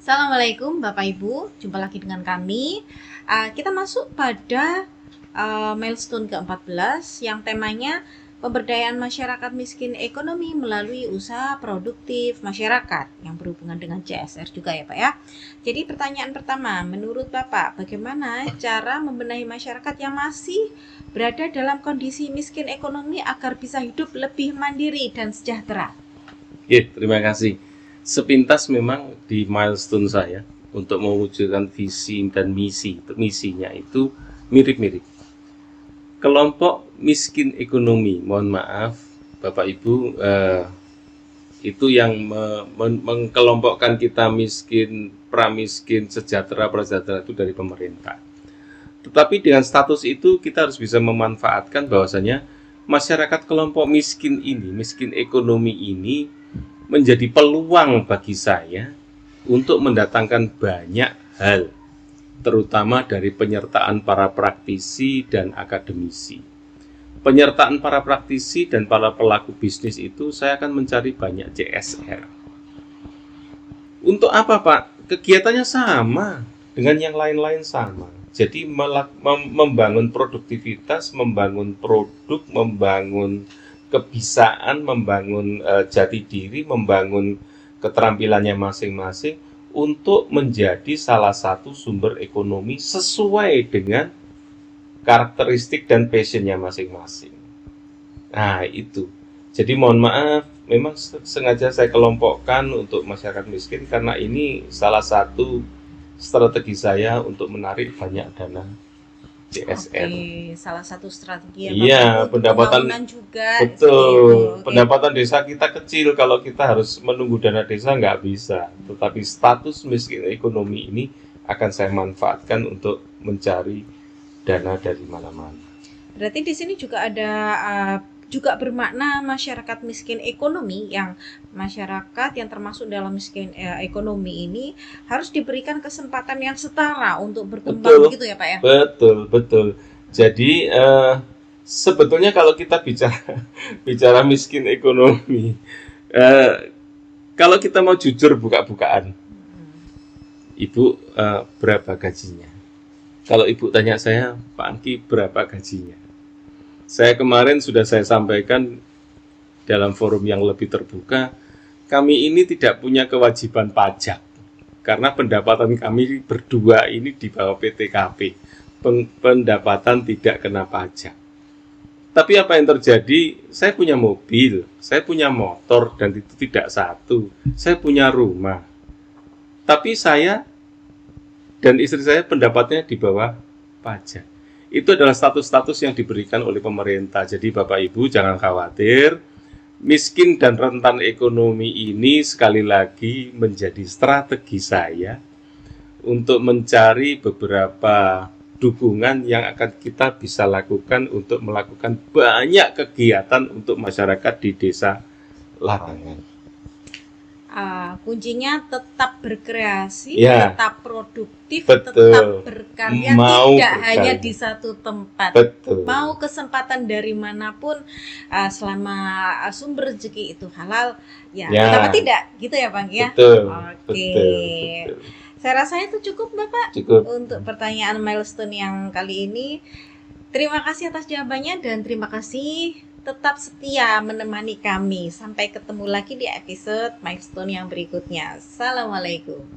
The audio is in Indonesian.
Assalamualaikum Bapak Ibu, jumpa lagi dengan kami. Kita masuk pada milestone ke-14 yang temanya pemberdayaan masyarakat miskin ekonomi melalui usaha produktif masyarakat yang berhubungan dengan CSR juga ya Pak ya. Jadi pertanyaan pertama, menurut Bapak bagaimana cara membenahi masyarakat yang masih berada dalam kondisi miskin ekonomi agar bisa hidup lebih mandiri dan sejahtera? Terima kasih. Sepintas memang di milestone saya untuk mewujudkan visi dan misinya itu mirip-mirip. Kelompok miskin ekonomi, mohon maaf Bapak Ibu, itu yang mengkelompokkan kita miskin, pramiskin, sejahtera, prasejahtera itu dari pemerintah. Tetapi dengan status itu kita harus bisa memanfaatkan bahwasanya masyarakat kelompok miskin ini, miskin ekonomi ini menjadi peluang bagi saya untuk mendatangkan banyak hal, terutama dari penyertaan para praktisi dan akademisi. Penyertaan para praktisi dan para pelaku bisnis itu saya akan mencari banyak CSR. Untuk apa Pak? Kegiatannya sama dengan yang lain-lain sama. Jadi membangun produktivitas, membangun produk, membangun kebisaan, membangun jati diri, membangun keterampilannya masing-masing untuk menjadi salah satu sumber ekonomi sesuai dengan karakteristik dan passionnya masing-masing. Nah itu. Jadi mohon maaf, memang sengaja saya kelompokkan untuk masyarakat miskin karena ini salah satu strategi saya untuk menarik banyak dana CSR. Oke, salah satu strategi Iya, pendapatan juga. betul. Pendapatan desa kita kecil, kalau kita harus menunggu dana desa nggak bisa. Tetapi status miskin ekonomi ini akan saya manfaatkan untuk mencari dana dari mana-mana. Berarti di sini juga ada juga bermakna masyarakat miskin ekonomi, yang masyarakat yang termasuk dalam miskin ekonomi ini harus diberikan kesempatan yang setara untuk berkembang, gitu ya Pak ya? Betul. Jadi sebetulnya kalau kita bicara miskin ekonomi, kalau kita mau jujur buka-bukaan, Ibu berapa gajinya? Kalau Ibu tanya saya, Pak Angki berapa gajinya? Saya kemarin sudah saya sampaikan dalam forum yang lebih terbuka, kami ini tidak punya kewajiban pajak karena pendapatan kami berdua ini di bawah PTKP, pendapatan tidak kena pajak. Tapi apa yang terjadi? Saya punya mobil, saya punya motor, dan itu tidak satu. Saya punya rumah, tapi saya dan istri saya pendapatnya di bawah pajak. Itu adalah status-status yang diberikan oleh pemerintah. Jadi Bapak Ibu jangan khawatir, miskin dan rentan ekonomi ini sekali lagi menjadi strategi saya untuk mencari beberapa dukungan yang akan kita bisa lakukan untuk melakukan banyak kegiatan untuk masyarakat di desa larangan. Kuncinya tetap berkreasi, Ya, tetap produktif, betul. tetap berkarya, Mau tidak berkarya. hanya di satu tempat. Betul. Mau kesempatan dari manapun, selama sumber rezeki itu halal, ya, kenapa tidak? Gitu ya Bang ya? Betul. Oke. Betul. Saya rasa itu cukup Bapak Cukup. untuk pertanyaan milestone yang kali ini. Terima kasih atas jawabannya dan terima kasih tetap setia menemani kami. Sampai ketemu lagi di episode milestone yang berikutnya. Assalamualaikum.